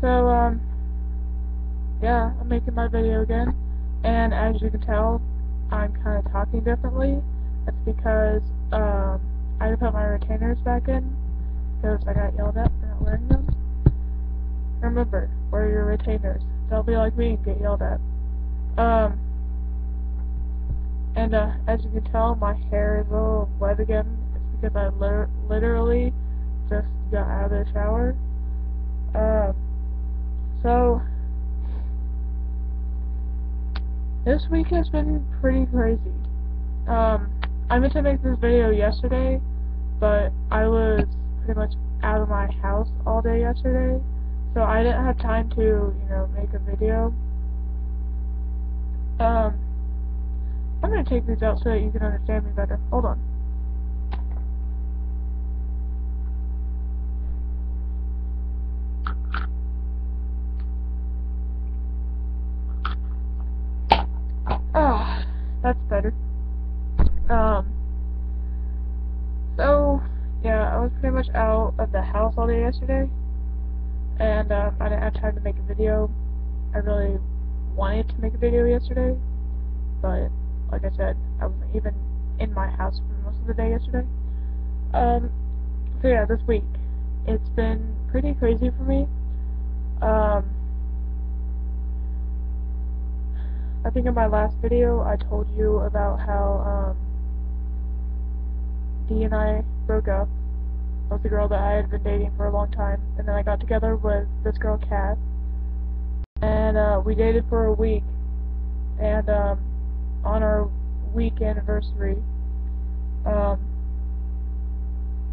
So, yeah, I'm making my video again, and as you can tell, I'm kind of talking differently. That's because, I had to put my retainers back in, because I got yelled at for not wearing them. Remember, wear your retainers. Don't be like me and get yelled at. As you can tell, my hair is a little wet again. It's because I literally just got out of the shower. So, this week has been pretty crazy. I meant to make this video yesterday, but I was pretty much out of my house all day yesterday, so I didn't have time to, make a video. I'm gonna take these out so that you can understand me better. Hold on. Ah, that's better. So, yeah, I was pretty much out of the house all day yesterday, and, I didn't have time to make a video. I really wanted to make a video yesterday, but, like I said, I wasn't even in my house for most of the day yesterday. So yeah, this week, it's been pretty crazy for me. I think in my last video, I told you about how, Dee and I broke up. That was the girl that I had been dating for a long time, and then I got together with this girl, Kat, and, we dated for a week, and, on our week anniversary,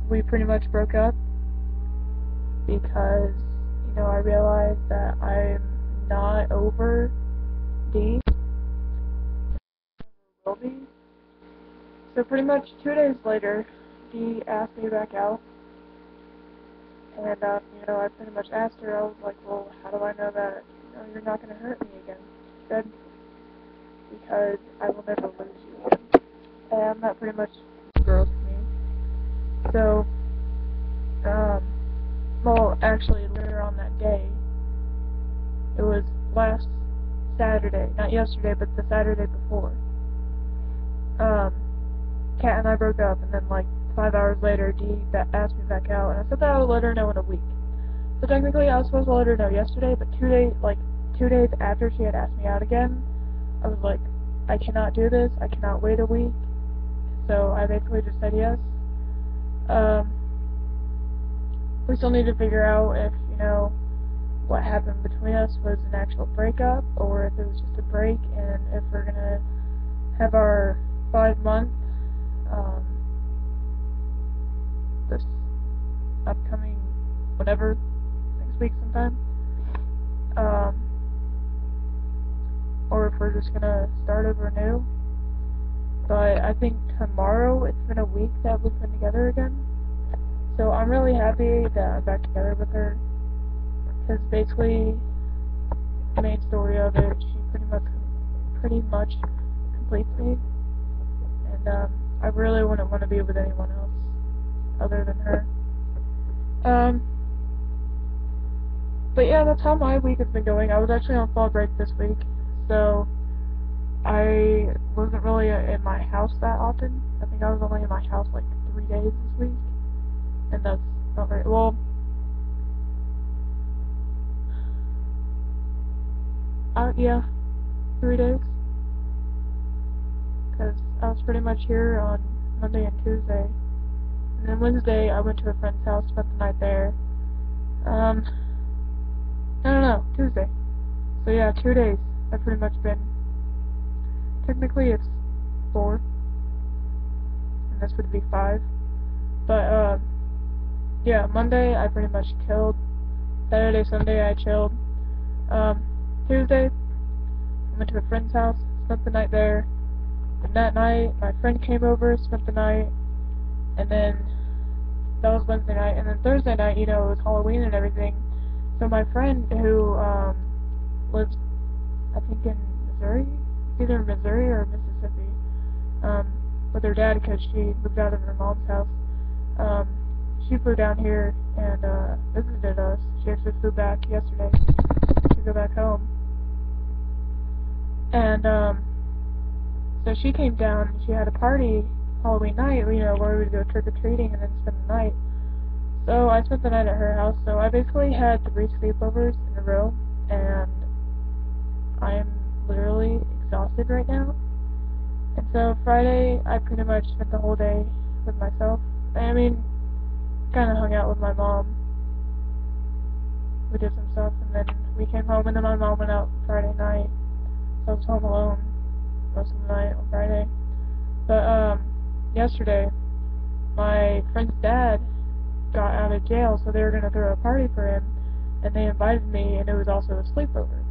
we pretty much broke up, because, I realized that I'm not over Dee, will be. So pretty much 2 days later, Dee asked me back out, and, I pretty much asked her, I was like, well, how do I know that, you're not going to hurt me again? She said, because I will never lose you again. And that pretty much broke me. So, well, actually, later on that day, it was last Saturday, not yesterday, but the Saturday before, Kat and I broke up, and then, 5 hours later, Dee asked me back out, and I said that I would let her know in a week. So technically, I was supposed to let her know yesterday, but 2 days after she had asked me out again, I was like, I cannot do this, I cannot wait a week, so I basically just said yes. We still need to figure out if, what happened between us was an actual breakup, or if it was just a break, and if we're gonna have our 5-month, this upcoming, whatever, next week sometime, or if we're just gonna start over new. But I think tomorrow, it's been a week that we've been together again, so I'm really happy that I'm back together with her, because basically, the main story of it, she pretty much completes me, and, I really wouldn't want to be with anyone else other than her. But yeah, that's how my week has been going. I was actually on fall break this week, so I wasn't really in my house that often. I think I was only in my house 3 days this week, and that's not very well. Yeah, 3 days, because I was pretty much here on Monday and Tuesday, and then Wednesday I went to a friend's house, spent the night there. No, Tuesday. So yeah, 2 days. I've pretty much been. Technically, it's 4, and this would be 5. But yeah, Monday I pretty much chilled. Saturday, Sunday I chilled. Tuesday I went to a friend's house, spent the night there. And that night, my friend came over, spent the night, and then that was Wednesday night. And then Thursday night, it was Halloween and everything. So my friend who lives, I think in Missouri, either Missouri or Mississippi, with her dad because she moved out of her mom's house. She flew down here and visited us. She actually flew back yesterday to go back home. And, so she came down and she had a party Halloween night, you know, where we would go trick-or-treating and then spend the night. So I spent the night at her house, so I basically had 3 sleepovers in a row, and I'm literally exhausted right now. And so Friday, I pretty much spent the whole day with myself. I mean, kind of hung out with my mom. We did some stuff, and then we came home, and then my mom went out Friday night. So I was home alone most of the night on Friday. But, yesterday, my friend's dad got out of jail, so they were going to throw a party for him, and they invited me, and it was also a sleepover.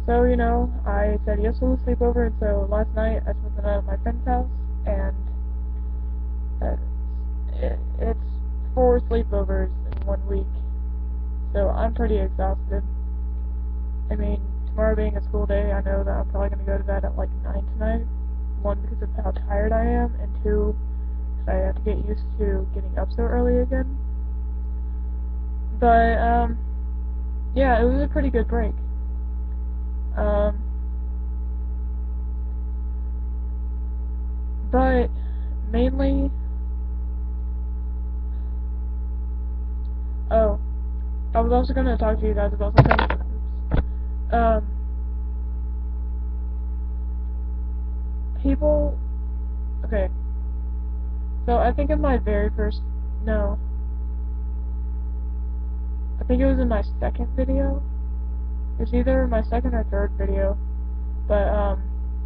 So, you know, I said yes to the sleepover, and so last night I spent the night at my friend's house, and it's 4 sleepovers in 1 week, so I'm pretty exhausted. I mean, tomorrow being a school day, I know that I'm probably going to go to bed at like 9 tonight, 1, because of how tired I am, and 2, because I have to get used to getting up so early again. But, yeah, it was a pretty good break. But mainly, I was also going to talk to you guys about something. People, okay, so I think in my very first, no, I think it was in my second video. It was either my second or third video, but,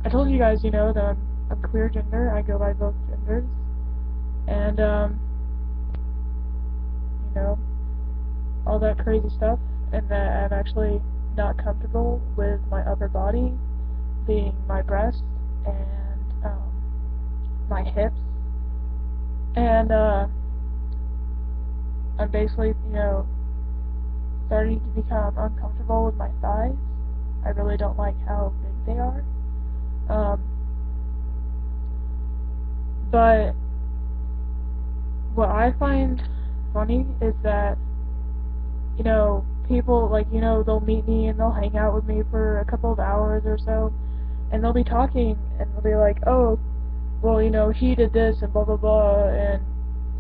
I told you guys, you know, that I'm queer gender, I go by both genders, and, you know, all that crazy stuff, and that I'm actually not comfortable with my upper body being my breasts and, my hips, and, I'm basically, you know, starting to become uncomfortable with my thighs. I really don't like how big they are. But what I find funny is that, you know, people, like, you know, they'll meet me and they'll hang out with me for a couple of hours or so, and they'll be talking, and they'll be like, oh, well, you know, he did this, and blah, blah, blah, and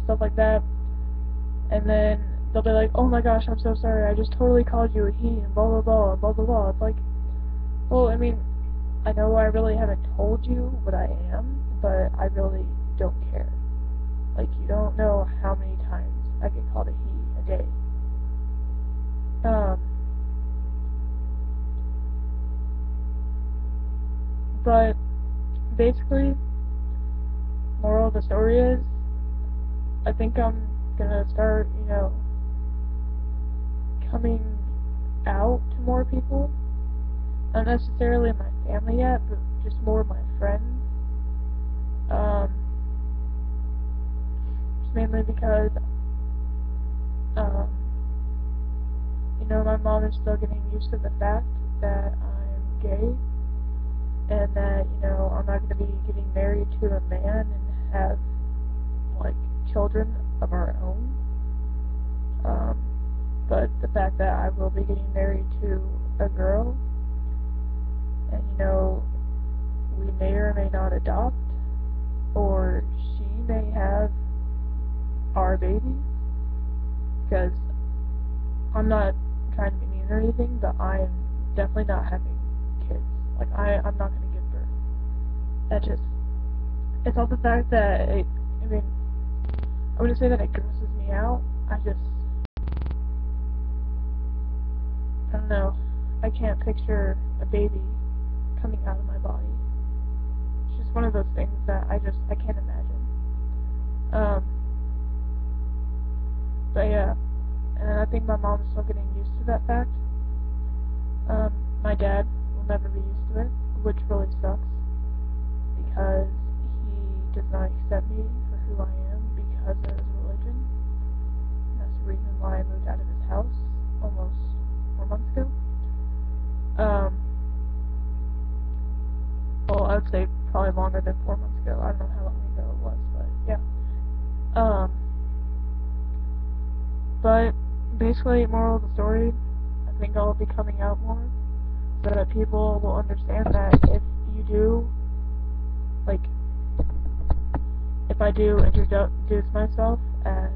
stuff like that, and then they'll be like, oh my gosh, I'm so sorry, I just totally called you a he, and blah, blah, blah, and blah, blah, blah. It's like, well, I mean, I know I really haven't told you what I am, but I really don't care. Like, you don't know how many times I get called a he a day. But basically, moral of the story is, I think I'm gonna start, you know, coming out to more people. Not necessarily my family yet, but just more of my friends. Just mainly because, you know, my mom is still getting used to the fact that I'm gay, and that, you know, I'm not going to be getting married to a man and have, like, children of our own. But the fact that I will be getting married to a girl, and, you know, we may or may not adopt, or she may have our baby, because I'm not trying to be mean or anything, but I'm definitely not having kids. Like, I'm not going to give birth. That just, it's all the fact that, I mean, I wouldn't say that it grosses me out, I don't know, I can't picture a baby coming out of my body. It's just one of those things that I can't imagine. But yeah, and I think my mom's still getting used to that fact. My dad will never be used to it, which really sucks, because he does not accept me for who I am because of his religion. And that's the reason why I moved out of his house almost 4 months ago. Well, I would say probably longer than 4 months ago. I don't know how long ago it was, but yeah. But basically, moral of the story, I think I'll be coming out more so that people will understand that if you do, like, if I do introduce myself as,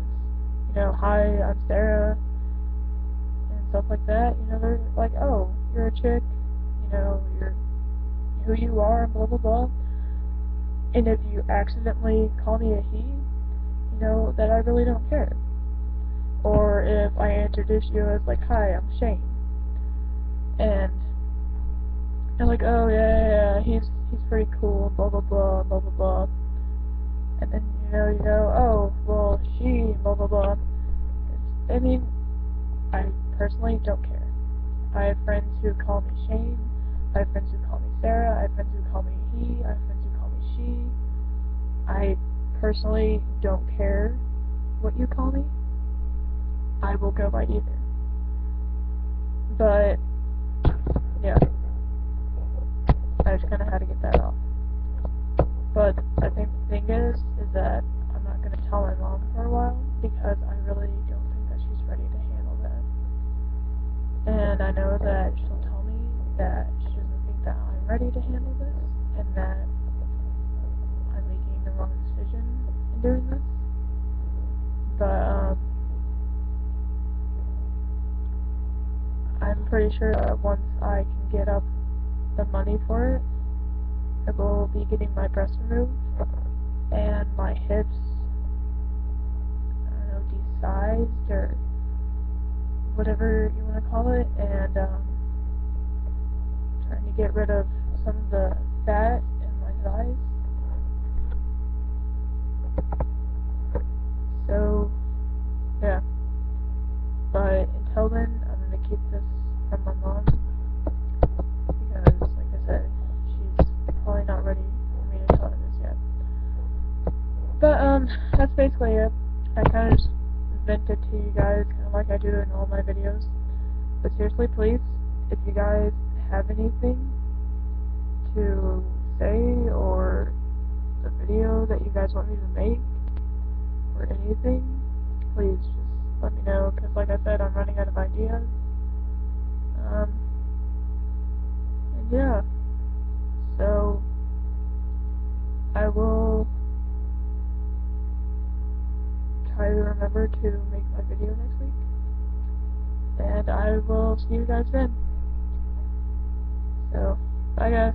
you know, hi, I'm Sarah, and stuff like that, you know, they're like, oh, you're a chick, you know, you're who you are, and blah, blah, blah. And if you accidentally call me a he, you know, that I really don't care. Or if I introduce you as, like, hi, I'm Shane, and they're like, oh, yeah, he's pretty cool, blah, blah, blah, blah, blah, blah. And then, you go, oh, well, she, blah, blah, blah. I mean, I personally don't care. I have friends who call me Shane, I have friends who call me Sarah, I have friends who call me he, I have friends who call me she. I personally don't care what you call me. I will go by either. But, yeah. I just kind of had to get that off. But I think the thing is that I'm not going to tell my mom for a while because I really don't think that she's ready to handle that. And I know that she'll tell me that she doesn't think that I'm ready to handle this and that I'm making the wrong decision in doing this. But I'm pretty sure that once I can get up the money for it, I will be getting my breasts removed and my hips, I don't know, desized or whatever you want to call it, and trying to get rid of some of the fat in my thighs. So, yeah. But until then, I'm going to keep this from my mom because, like I said, she's probably not ready for me to tell her this yet. But, that's basically it. I kind of just vented to you guys, kind of like I do in all my videos. But seriously, please, if you guys have anything to say, or the video that you guys want me to make, or anything, please just let me know, because like I said, I'm running out of ideas. And yeah, so I will try to remember to make my video next week, and I will see you guys then. So, bye guys.